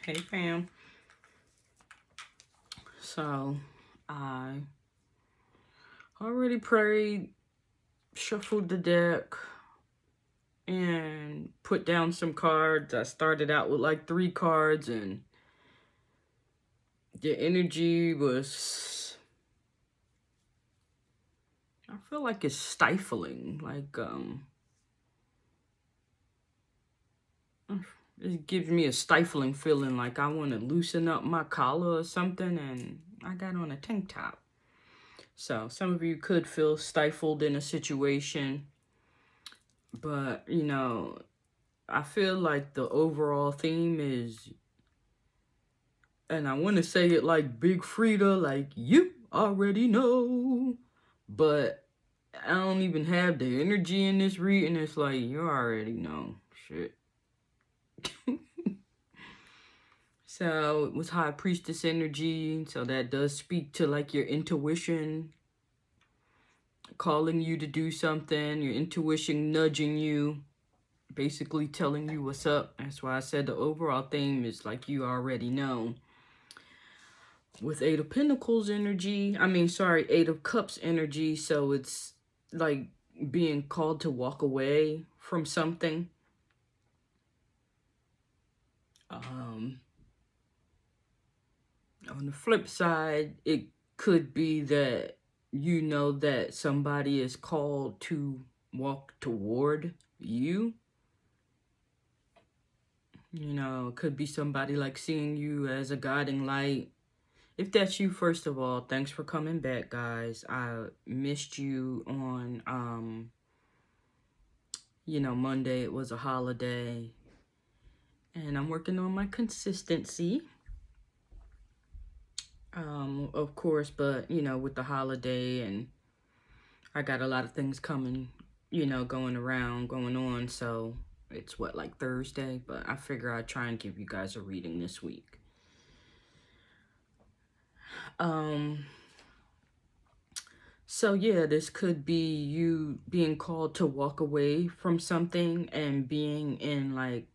Hey fam. So I already prayed, shuffled the deck, and put down some cards. I started out with like 3 cards, and the energy was, I feel like it's stifling. It gives me a stifling feeling, like I want to loosen up my collar or something, and I got on a tank top. So some of you could feel stifled in a situation, but I feel like the overall theme is, and I want to say it like Big Frida, like you already know, but I don't even have the energy in this reading. It's like, you already know. Shit. So it was High Priestess energy, so that does speak to like your intuition calling you to do something, your intuition nudging you, basically telling you what's up. That's why I said the overall theme is like you already know. With Eight of Pentacles energy, Eight of Cups energy, so it's like being called to walk away from something. On the flip side, it could be that you know that somebody is called to walk toward you. It could be somebody like seeing you as a guiding light. If that's you, first of all, thanks for coming back, guys. I missed you on, Monday. It was a holiday. And I'm working on my consistency. Of course, but, with the holiday, and I got a lot of things coming, going on. So it's like Thursday, but I figure I'd try and give you guys a reading this week. So yeah, this could be you being called to walk away from something and being in like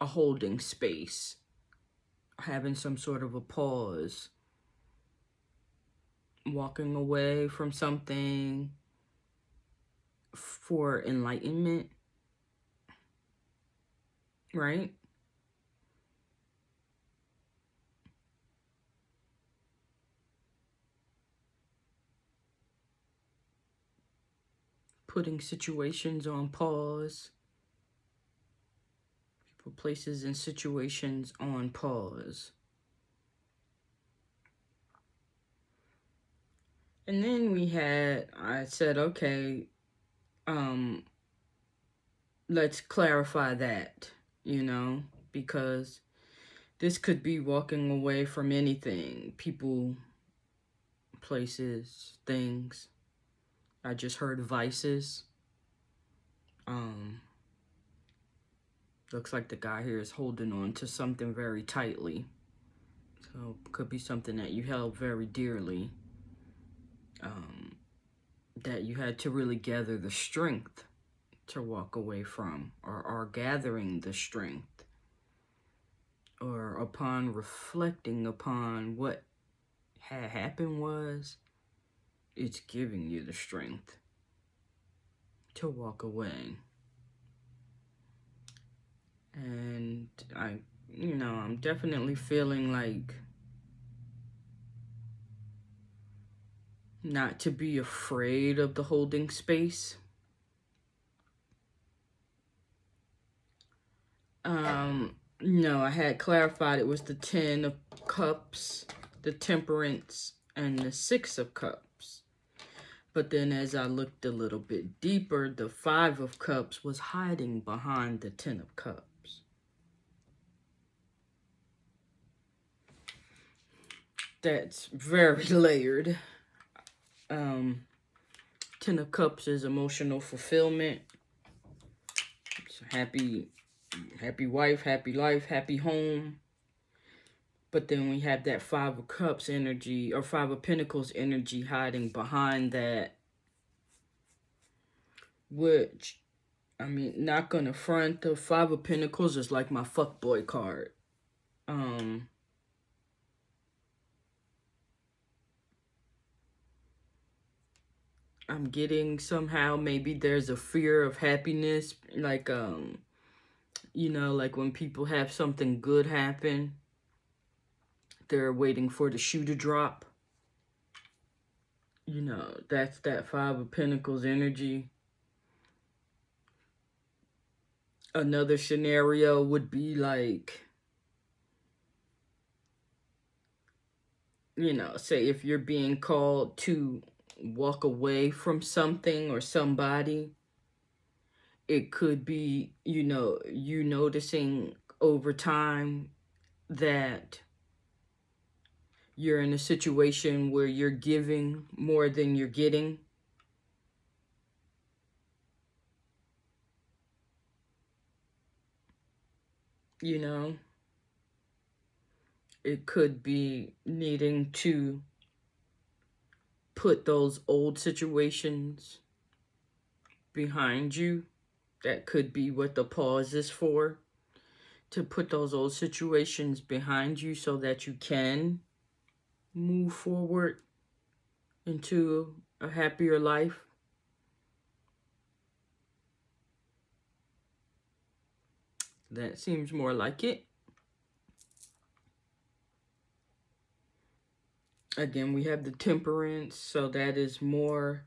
a holding space, having some sort of a pause, walking away from something for enlightenment, right? Putting situations on pause. People, places, and situations on pause. And then I said, okay, let's clarify that, because this could be walking away from anything, people, places, things. I just heard vices. Looks like the guy here is holding on to something very tightly. So could be something that you held very dearly. That you had to really gather the strength to walk away from, or are gathering the strength, or upon reflecting upon what had happened, it's giving you the strength to walk away. And I'm definitely feeling like not to be afraid of the holding space. No, I had clarified it was the 10 of Cups, the Temperance, and the 6 of Cups. But then as I looked a little bit deeper, the 5 of Cups was hiding behind the 10 of Cups. That's very layered. 10 of Cups is emotional fulfillment. It's happy wife, happy life, happy home. But then we have that 5 of Cups energy, or 5 of Pentacles energy, hiding behind that, which I mean, not gonna front, the Five of Pentacles is like my fuckboy card. I'm getting somehow maybe there's a fear of happiness, like you know, like when people have something good happen, they're waiting for the shoe to drop. You know, that's that Five of Pentacles energy. Another scenario would be like, you know, say if you're being called to walk away from something or somebody, it could be, you know, you noticing over time that you're in a situation where you're giving more than you're getting. You know, it could be needing to put those old situations behind you. That could be what the pause is for. To put those old situations behind you so that you can move forward into a happier life. That seems more like it. Again, we have the Temperance, so that is more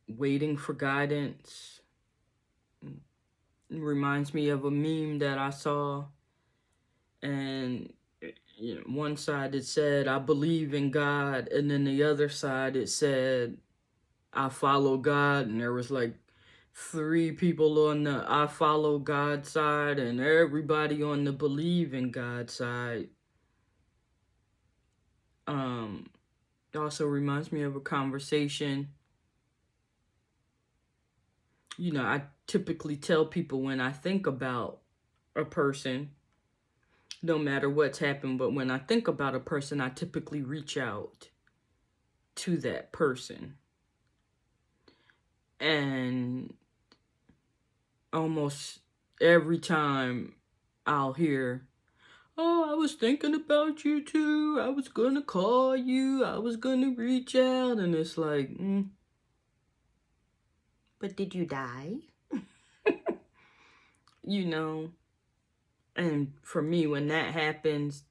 waiting for guidance. It reminds me of a meme that I saw, and you know, one side it said, I believe in God, and then the other side it said, I follow God, and there was like 3 people on the I follow God side and everybody on the believe in God side. It also reminds me of a conversation. You know, I typically tell people when I think about a person, no matter what's happened, but when I think about a person, I typically reach out to that person. And almost every time I'll hear, oh, I was thinking about you too. I was gonna call you. I was gonna reach out. And it's like, but did you die? You know? And for me, when that happens,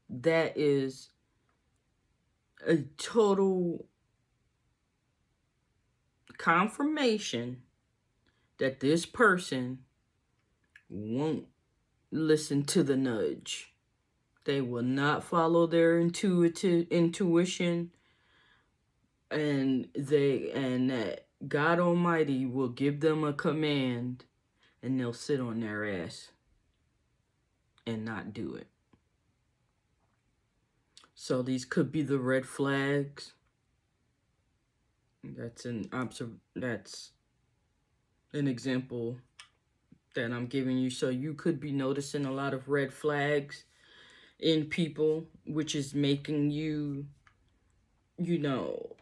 that is a total confirmation that this person won't listen to the nudge. They will not follow their intuition, and that God Almighty will give them a command and they'll sit on their ass and not do it. So these could be the red flags. That's an example that I'm giving you. So you could be noticing a lot of red flags in people, which is making you, you know,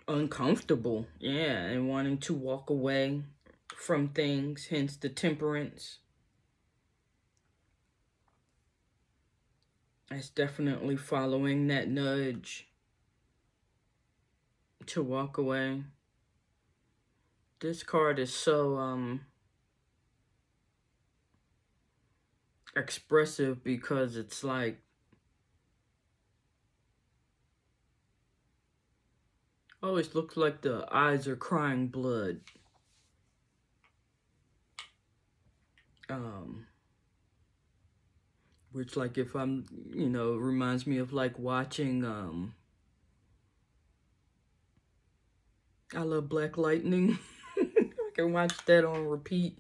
uncomfortable. Yeah, and wanting to walk away from things, hence the Temperance. That's definitely following that nudge to walk away. This card is so expressive because it's like always looks like the eyes are crying blood. Which, like, if I'm, you know, reminds me of like watching I love Black Lightning. I can watch that on repeat.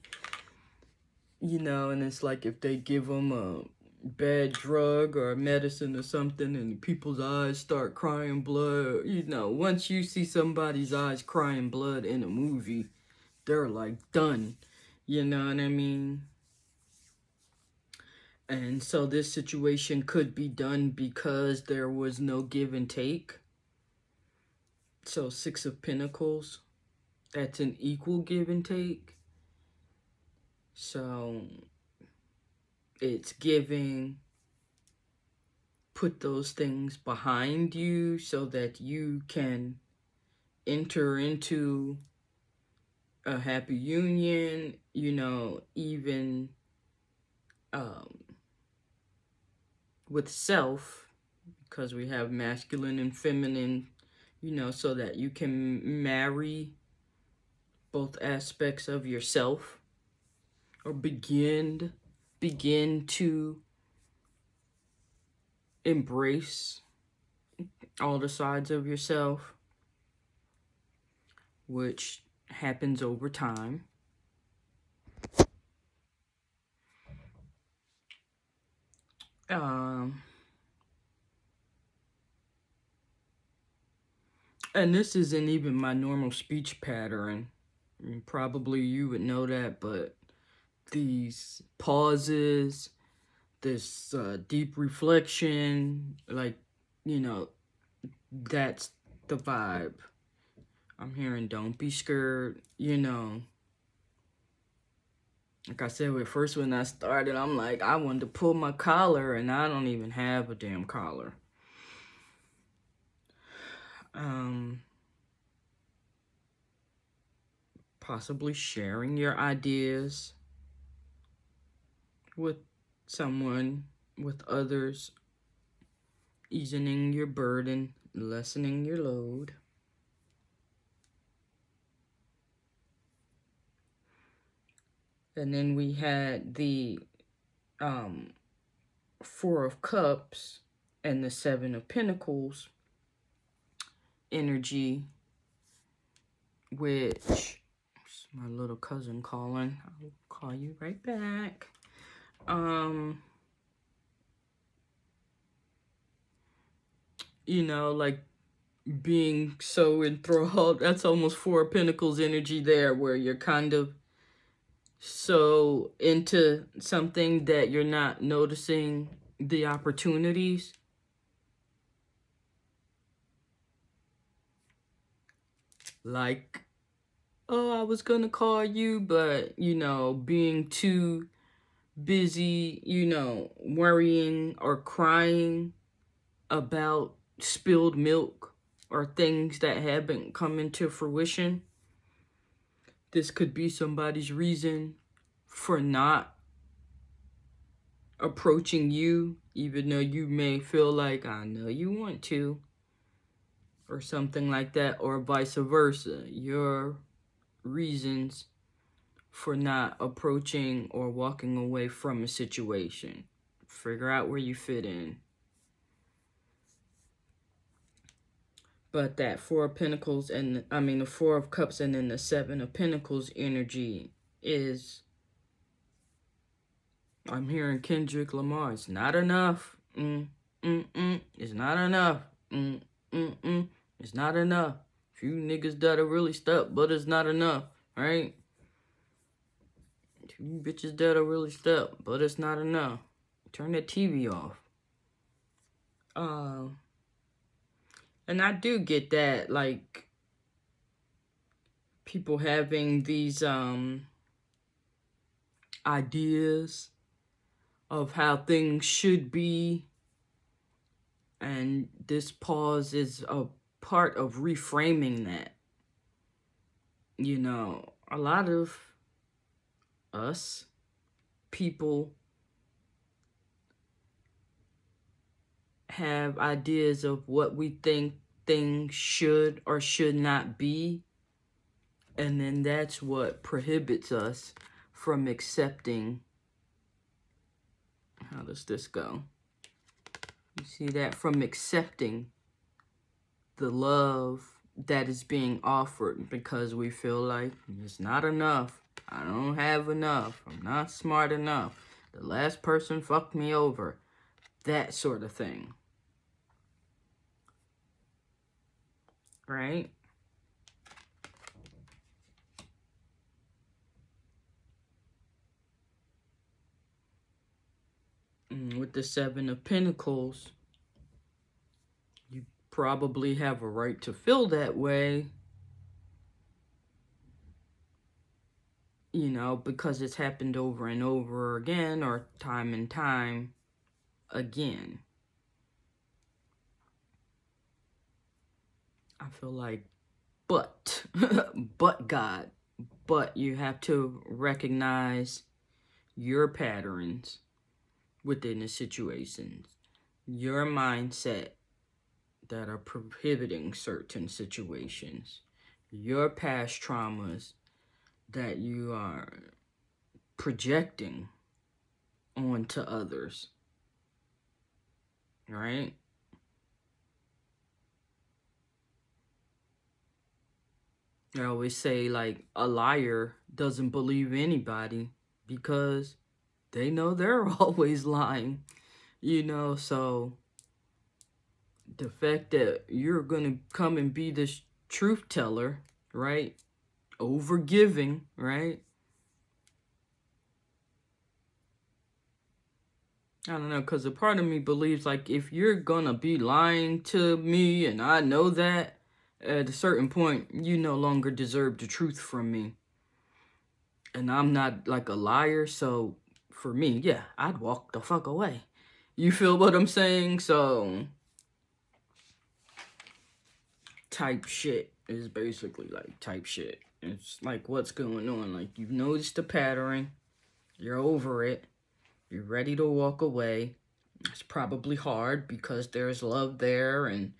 You know, and it's like if they give them a bad drug or medicine or something and people's eyes start crying blood, you know, once you see somebody's eyes crying blood in a movie, they're like done. You know what I mean? And so this situation could be done because there was no give and take. So 6 of Pentacles. that's an equal give and take. So it's giving, put those things behind you so that you can enter into a happy union, you know, even with self, because we have masculine and feminine, you know, so that you can marry both aspects of yourself, or begin to embrace all the sides of yourself, which happens over time. And this isn't even my normal speech pattern. I mean, probably you would know that, but these pauses, this deep reflection, like, you know, that's the vibe. I'm hearing don't be scared, you know. Like I said, at first when I started, I'm like, I wanted to pull my collar, and I don't even have a damn collar. Possibly sharing your ideas with someone, with others, easing your burden, lessening your load. And then we had the Four of Cups and the Seven of Pentacles energy, which my little cousin calling. I'll call you right back. You know, like being so enthralled. That's almost Four of Pentacles energy there, where you're kind of so into something that you're not noticing the opportunities. Like, oh, I was gonna call you, but, you know, being too busy, you know, worrying or crying about spilled milk or things that haven't come into fruition. This could be somebody's reason for not approaching you, even though you may feel like, I know you want to, or something like that, or vice versa. Your reasons for not approaching or walking away from a situation. Figure out where you fit in. But that Four of Pentacles and, the Four of Cups and then the Seven of Pentacles energy is, I'm hearing Kendrick Lamar. It's not enough. It's not enough. It's not enough. Few niggas that'll really step, but it's not enough, right? Two bitches that'll really step, but it's not enough. Turn that TV off. And I do get that, like, people having these ideas of how things should be, and this pause is a part of reframing that. You know, a lot of us people have ideas of what we think things should or should not be, and then that's what prohibits us from accepting. How does this go? You see that? From accepting the love that is being offered, because we feel like it's not enough. I don't have enough. I'm not smart enough. The last person fucked me over. That sort of thing. Right? With the Seven of Pentacles, you probably have a right to feel that way. you know, because it's happened over and over again or time and time again. I feel like, but, but God, but you have to recognize your patterns within the situations, your mindset that are prohibiting certain situations, your past traumas that you are projecting onto others, right? I always say, like, a liar doesn't believe anybody because they know they're always lying, you know? So the fact that you're gonna come and be this truth teller, right? Over giving, right? I don't know, because a part of me believes, like, if you're gonna be lying to me and I know that, at a certain point, you no longer deserve the truth from me. And I'm not, like, a liar, so for me, yeah, I'd walk the fuck away. You feel what I'm saying? So, type shit is basically, like, type shit. It's like, what's going on? Like, you've noticed the pattern, you're over it, you're ready to walk away. It's probably hard because there's love there and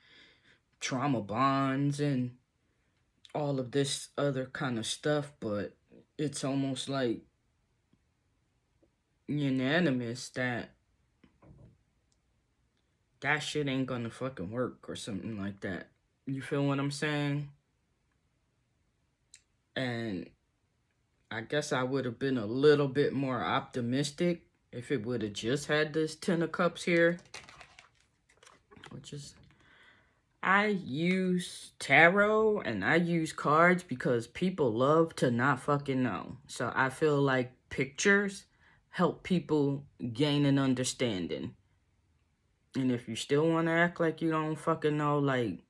trauma bonds and all of this other kind of stuff, but it's almost like unanimous that that shit ain't gonna fucking work or something like that. You feel what I'm saying? And I guess I would have been a little bit more optimistic if it would have just had this Ten of Cups here, which is, I use tarot and I use cards because people love to not fucking know. So I feel like pictures help people gain an understanding. And if you still want to act like you don't fucking know, like,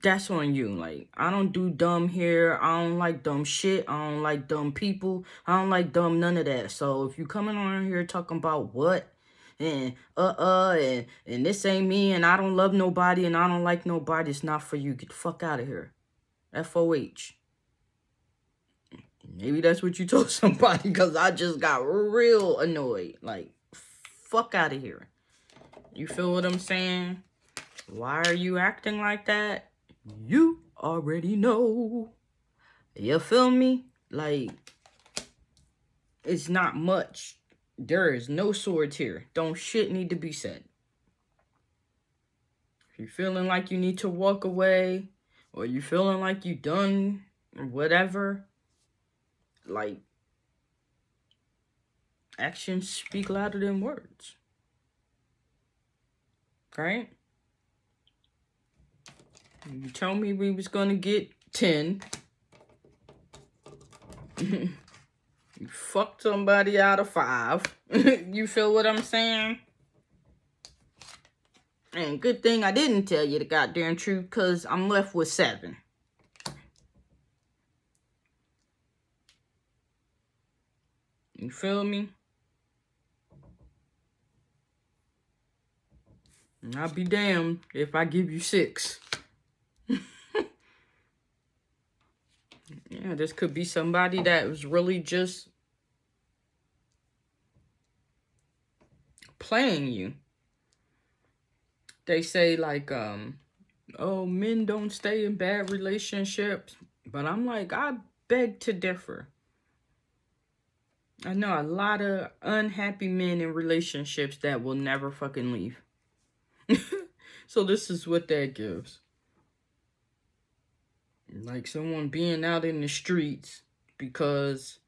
that's on you. Like, I don't do dumb here. I don't like dumb shit. I don't like dumb people. I don't like dumb none of that. So if you coming on here talking about what and and this ain't me and I don't love nobody and I don't like nobody, it's not for you. Get the fuck out of here. FOH. Maybe that's what you told somebody because I just got real annoyed. Like, fuck out of here. You feel what I'm saying? Why are you acting like that? You already know. You feel me? Like, it's not much. There is no swords here. Don't shit need to be said. If you're feeling like you need to walk away, or you feeling like you done, or whatever, like, actions speak louder than words. Right? You told me we was gonna get 10. You fucked somebody out of 5. You feel what I'm saying? And good thing I didn't tell you the goddamn truth, because I'm left with 7. You feel me? And I'll be damned if I give you 6. Yeah, this could be somebody that was really just playing you. They say, like, oh, men don't stay in bad relationships. But I'm like, I beg to differ. I know a lot of unhappy men in relationships that will never fucking leave. So this is what that gives. Like someone being out in the streets because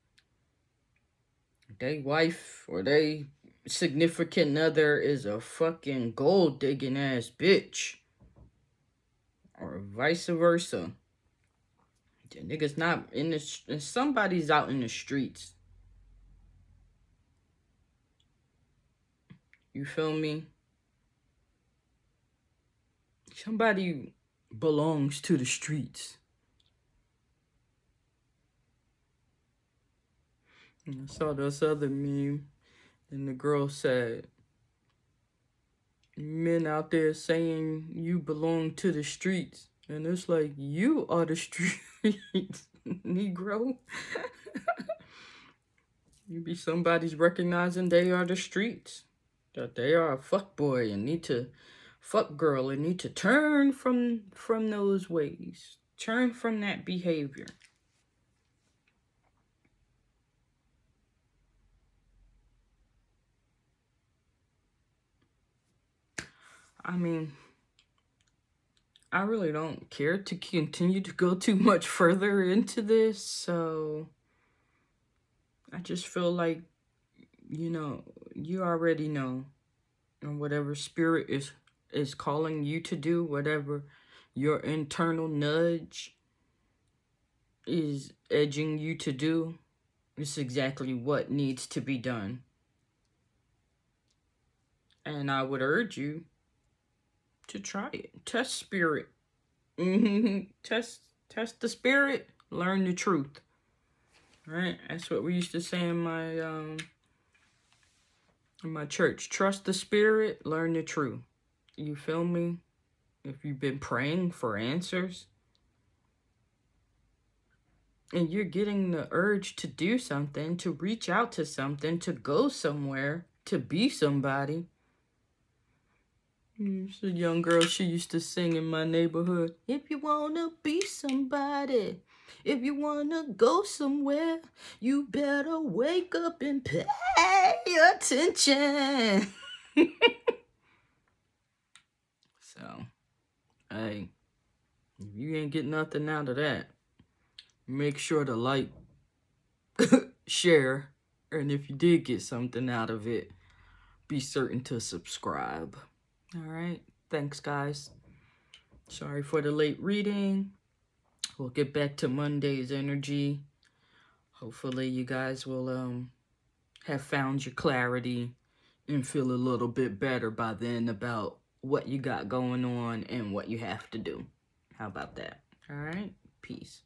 they wife or they significant other is a fucking gold digging ass bitch. Or vice versa. The nigga's not in the somebody's out in the streets. You feel me? Somebody belongs to the streets. And I saw this other meme, and the girl said, men out there saying you belong to the streets. And it's like, you are the streets, Negro. You be somebody's recognizing they are the streets. That they are a fuck boy and need to fuck girl and need to turn from those ways. Turn from that behavior. I mean, I really don't care to continue to go too much further into this, so I just feel like, you already know, and whatever spirit is calling you to do, whatever your internal nudge is edging you to do, it's exactly what needs to be done. And I would urge you to try it. Test spirit. Test the spirit. Learn the truth. Right? That's what we used to say in my church. Trust the spirit. Learn the truth. You feel me? If you've been praying for answers, and you're getting the urge to do something, to reach out to something, to go somewhere, to be somebody. It's a young girl, she used to sing in my neighborhood. If you want to be somebody, if you want to go somewhere, you better wake up and pay attention. So, hey, if you ain't getting nothing out of that, make sure to like, share, and if you did get something out of it, be certain to subscribe. All right. Thanks, guys. Sorry for the late reading. We'll get back to Monday's energy. Hopefully you guys will have found your clarity and feel a little bit better by then about what you got going on and what you have to do. How about that? All right. Peace.